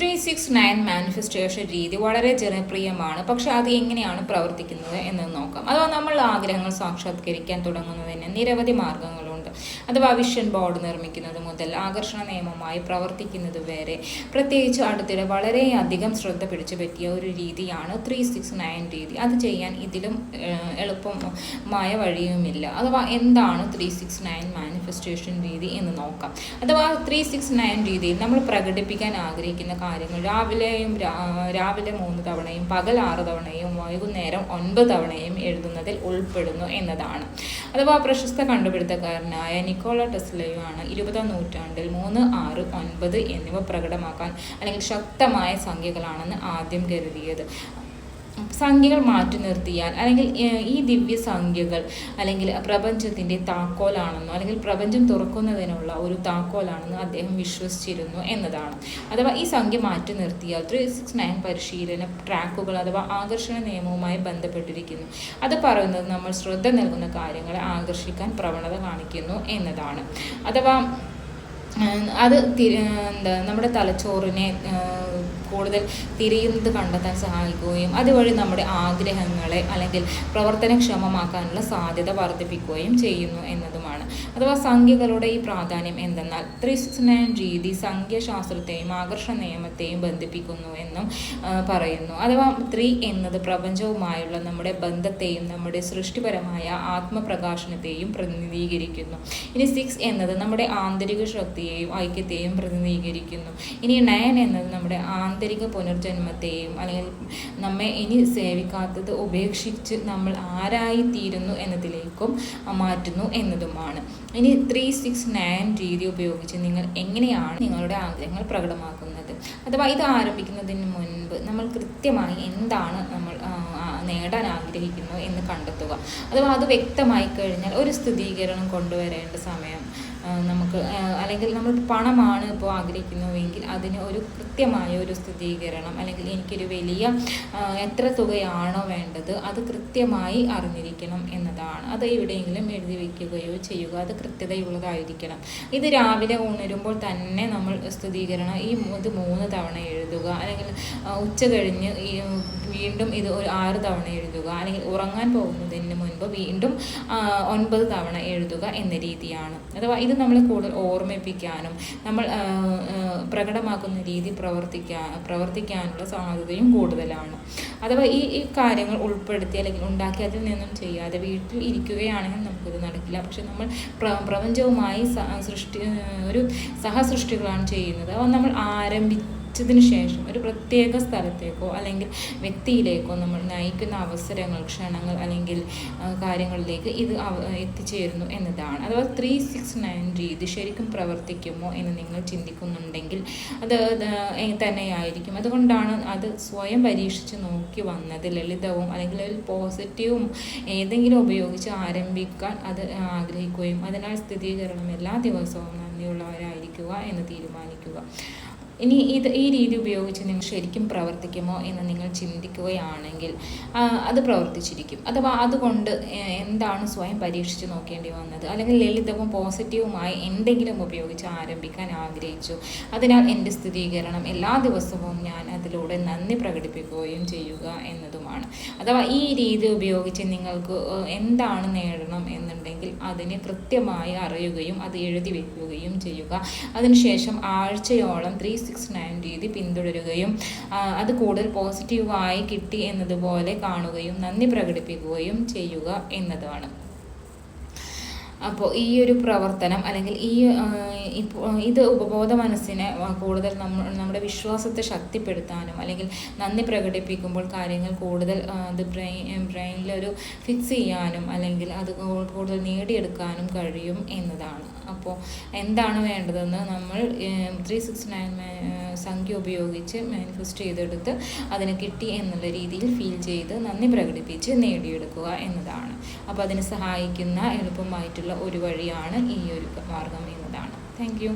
369 manifestation രീതി വളരെ ജനപ്രിയമാണ്. പക്ഷെ അത് എങ്ങനെയാണ് പ്രവർത്തിക്കുന്നത് എന്ന് നോക്കാം. അഥവാ നമ്മൾ ആഗ്രഹങ്ങൾ സാക്ഷാത്കരിക്കാൻ തുടങ്ങുന്നതിന് നിരവധി മാർഗങ്ങളുണ്ട്. അഥവാ വിഷൻ ബോർഡ് നിർമ്മിക്കുന്നത് മുതൽ ആകർഷണ നിയമമായി പ്രവർത്തിക്കുന്നത് വരെ, പ്രത്യേകിച്ച് അടുത്തിടെ വളരെയധികം ശ്രദ്ധ പിടിച്ചു പറ്റിയ ഒരു രീതിയാണ് 369 രീതി. അത് ചെയ്യാൻ ഇതിലും എളുപ്പമായ വഴിയുമില്ല. അഥവാ എന്താണ് 369 മാനിഫെസ്റ്റേഷൻ രീതി എന്ന് നോക്കാം. അഥവാ 369 രീതിയിൽ നമ്മൾ പ്രകടിപ്പിക്കാൻ ആഗ്രഹിക്കുന്ന കാര്യങ്ങൾ രാവിലെ 3 തവണയും പകൽ 6 തവണയും വൈകുന്നേരം 9 തവണയും എഴുതുന്നതിൽ ഉൾപ്പെടുന്നു എന്നതാണ്. അഥവാ പ്രശസ്ത കണ്ടുപിടുത്തക്കാരനായ നിക്കോള ടെസ്ലയാണ് 20ാം നൂറ്റാണ്ടിൽ 3, 6, 9 എന്നിവ പ്രകടമാക്കാൻ അല്ലെങ്കിൽ ശക്തമായ സംഖ്യകളാണെന്ന് ആദ്യം കരുതിയത്. സംഖ്യകൾ മാറ്റി നിർത്തിയാൽ അല്ലെങ്കിൽ ഈ ദിവ്യ സംഖ്യകൾ അല്ലെങ്കിൽ പ്രപഞ്ചത്തിൻ്റെ താക്കോലാണെന്നോ അല്ലെങ്കിൽ പ്രപഞ്ചം തുറക്കുന്നതിനുള്ള ഒരു താക്കോലാണെന്ന് അദ്ദേഹം വിശ്വസിച്ചിരുന്നു എന്നതാണ്. അഥവാ ഈ സംഖ്യ മാറ്റി നിർത്തിയാൽ 369 പരിശീലന ട്രാക്കുകൾ അഥവാ ആകർഷണ നിയമവുമായി ബന്ധപ്പെട്ടിരിക്കുന്നു. അത് പറയുന്നത് നമ്മൾ ശ്രദ്ധ നൽകുന്ന കാര്യങ്ങളെ ആകർഷിക്കാൻ പ്രവണത കാണിക്കുന്നു എന്നതാണ്. അഥവാ അത് നമ്മുടെ തലച്ചോറിനെ കൂടുതൽ തിരിയുന്നത് കണ്ടെത്താൻ സഹായിക്കുകയും അതുവഴി നമ്മുടെ ആഗ്രഹങ്ങളെ അല്ലെങ്കിൽ പ്രവർത്തനക്ഷമമാക്കാനുള്ള സാധ്യത വർദ്ധിപ്പിക്കുകയും ചെയ്യുന്നു എന്നതുമാണ്. അഥവാ സംഖ്യകളുടെ ഈ പ്രാധാന്യം എന്തെന്നാൽ 369 രീതി സംഖ്യാശാസ്ത്രത്തെയും ആകർഷണ നിയമത്തെയും ബന്ധിപ്പിക്കുന്നു എന്നും പറയുന്നു. അഥവാ 3 എന്നത് പ്രപഞ്ചവുമായുള്ള നമ്മുടെ ബന്ധത്തെയും നമ്മുടെ സൃഷ്ടിപരമായ ആത്മപ്രകാശനത്തെയും പ്രതിനിധീകരിക്കുന്നു. ഇനി 6 എന്നത് നമ്മുടെ ആന്തരിക ശക്തിയെയും ഐക്യത്തെയും പ്രതിനിധീകരിക്കുന്നു. ഇനി 9 എന്നത് നമ്മുടെ ആന്തരിക പുനർജന്മത്തെയും അല്ലെങ്കിൽ നമ്മെ ഇനി സേവിക്കാത്തത് ഉപേക്ഷിച്ച് നമ്മൾ ആരായിത്തീരുന്നു എന്നതിലേക്കും മാറ്റുന്നു എന്നതുമാണ്. ഇനി 369 രീതി ഉപയോഗിച്ച് നിങ്ങൾ എങ്ങനെയാണ് നിങ്ങളുടെ ആഗ്രഹങ്ങൾ പ്രകടമാക്കുന്നത്? അഥവാ ഇത് ആരംഭിക്കുന്നതിന് മുൻപ് നമ്മൾ കൃത്യമായി എന്താണ് നമ്മൾ നേടാൻ ആഗ്രഹിക്കുന്നു എന്ന് കണ്ടെത്തുക. അഥവാ അത് വ്യക്തമായി കഴിഞ്ഞാൽ ഒരു സ്ഥിരീകരണം കൊണ്ടുവരേണ്ട സമയം നമുക്ക് അല്ലെങ്കിൽ നമ്മൾ പണമാണ് ഇപ്പോൾ ആഗ്രഹിക്കുന്നുവെങ്കിൽ അതിന് ഒരു കൃത്യമായ ഒരു സ്ഥിരീകരണം അല്ലെങ്കിൽ എനിക്കൊരു വലിയ എത്ര തുകയാണോ വേണ്ടത് അത് കൃത്യമായി അറിഞ്ഞിരിക്കണം എന്നതാണ്. അത് എവിടെയെങ്കിലും എഴുതി വയ്ക്കുകയോ ചെയ്യുക. അത് കൃത്യതയുള്ളതായിരിക്കണം. ഇത് രാവിലെ ഉണരുമ്പോൾ തന്നെ നമ്മൾ സ്ഥിരീകരണം ഇത് 3 തവണ എഴുതുക, അല്ലെങ്കിൽ ഉച്ച കഴിഞ്ഞ് വീണ്ടും ഇത് ഒരു 6 തവണ എഴുതുക, അല്ലെങ്കിൽ ഉറങ്ങാൻ പോകുന്നതിന് മുൻപ് വീണ്ടും 9 തവണ എഴുതുക എന്ന രീതിയാണ്. അഥവാ ഇത് നമ്മളെ കൂടുതൽ ഓർമ്മിപ്പിക്കാനും നമ്മൾ പ്രകടമാക്കുന്ന രീതി പ്രവർത്തിക്കാനുള്ള സാധ്യതയും കൂടുതലാണ്. അഥവാ ഈ കാര്യങ്ങൾ ഉൾപ്പെടുത്തി അല്ലെങ്കിൽ ഉണ്ടാക്കി അതിൽ നിന്നും ചെയ്യാതെ വീട്ടിൽ ഇരിക്കുകയാണെങ്കിൽ നമുക്കിത് നടക്കില്ല. പക്ഷെ നമ്മൾ പ്രപഞ്ചവുമായി ഒരു സഹസൃഷ്ടികളാണ് ചെയ്യുന്നത്. അപ്പോൾ നമ്മൾ ച്ചതിന് ശേഷം ഒരു പ്രത്യേക സ്ഥലത്തേക്കോ അല്ലെങ്കിൽ വ്യക്തിയിലേക്കോ നമ്മൾ നയിക്കുന്ന അവസരങ്ങൾ, ക്ഷണങ്ങൾ അല്ലെങ്കിൽ കാര്യങ്ങളിലേക്ക് ഇത് എത്തിച്ചേരുന്നു എന്നതാണ്. അഥവാ 369 രീതി ശരിക്കും പ്രവർത്തിക്കുമോ എന്ന് നിങ്ങൾ ചിന്തിക്കുന്നുണ്ടെങ്കിൽ അത് തന്നെയായിരിക്കും. അതുകൊണ്ടാണ് അത് സ്വയം പരീക്ഷിച്ച് നോക്കി വന്നത്. ലളിതവും അല്ലെങ്കിൽ ഒരു പോസിറ്റീവും ഏതെങ്കിലും ഉപയോഗിച്ച് ആരംഭിക്കാൻ അത് ആഗ്രഹിക്കുകയും അതിനാൽ സ്ഥിരീകരണം എല്ലാ ദിവസവും നന്ദിയുള്ളവരായിരിക്കുക എന്ന് തീരുമാനിക്കുക. ഇനി ഈ രീതി ഉപയോഗിച്ച് നിങ്ങൾ ശരിക്കും പ്രവർത്തിക്കുമോ എന്ന് നിങ്ങൾ ചിന്തിക്കുകയാണെങ്കിൽ അത് പ്രവർത്തിച്ചിരിക്കും. അഥവാ അതുകൊണ്ട് എന്താണ് സ്വയം പരീക്ഷിച്ച് നോക്കേണ്ടി വന്നത്? അല്ലെങ്കിൽ ലളിതവും പോസിറ്റീവുമായി എന്തെങ്കിലും ഉപയോഗിച്ച് ആരംഭിക്കാൻ ആഗ്രഹിച്ചു. അതിനാൽ എൻ്റെ സ്ഥിരീകരണം എല്ലാ ദിവസവും ഞാൻ അതിലൂടെ നന്ദി പ്രകടിപ്പിക്കുകയും ചെയ്യുക എന്നതുമാണ്. അഥവാ ഈ രീതി ഉപയോഗിച്ച് നിങ്ങൾക്ക് എന്താണ് നേടണം എന്നുണ്ടെങ്കിൽ അതിനെ കൃത്യമായി അറിയുകയും അത് എഴുതി വയ്ക്കുകയും ചെയ്യുക. അതിനുശേഷം ആഴ്ചയോളം 369 രീതി പിന്തുടരുകയും അത് കൂടുതൽ പോസിറ്റീവായി കിട്ടി എന്നതുപോലെ കാണുകയും നന്ദി പ്രകടിപ്പിക്കുകയും ചെയ്യുക എന്നതാണ്. അപ്പോൾ ഈ ഒരു പ്രവർത്തനം അല്ലെങ്കിൽ ഇത് ഉപബോധ മനസ്സിനെ കൂടുതൽ നമ്മുടെ വിശ്വാസത്തെ ശക്തിപ്പെടുത്താനും അല്ലെങ്കിൽ നന്ദി പ്രകടിപ്പിക്കുമ്പോൾ കാര്യങ്ങൾ കൂടുതൽ അത് ബ്രെയിനിലൊരു ഫിക്സ് ചെയ്യാനും അല്ലെങ്കിൽ അത് കൂടുതൽ നേടിയെടുക്കാനും കഴിയും എന്നതാണ്. അപ്പോൾ എന്താണ് വേണ്ടതെന്ന് നമ്മൾ 369 സംഖ്യ ഉപയോഗിച്ച് മാനിഫെസ്റ്റ് ചെയ്തെടുത്ത് അതിന് കിട്ടി എന്നുള്ള രീതിയിൽ ഫീൽ ചെയ്ത് നന്ദി പ്രകടിപ്പിച്ച് നേടിയെടുക്കുക എന്നതാണ്. അപ്പോൾ അതിന് സഹായിക്കുന്ന എളുപ്പമായിട്ടുള്ള ഒരു വഴിയാണ് ഈ ഒരു മാർഗം എന്നതാണ്. Thank you.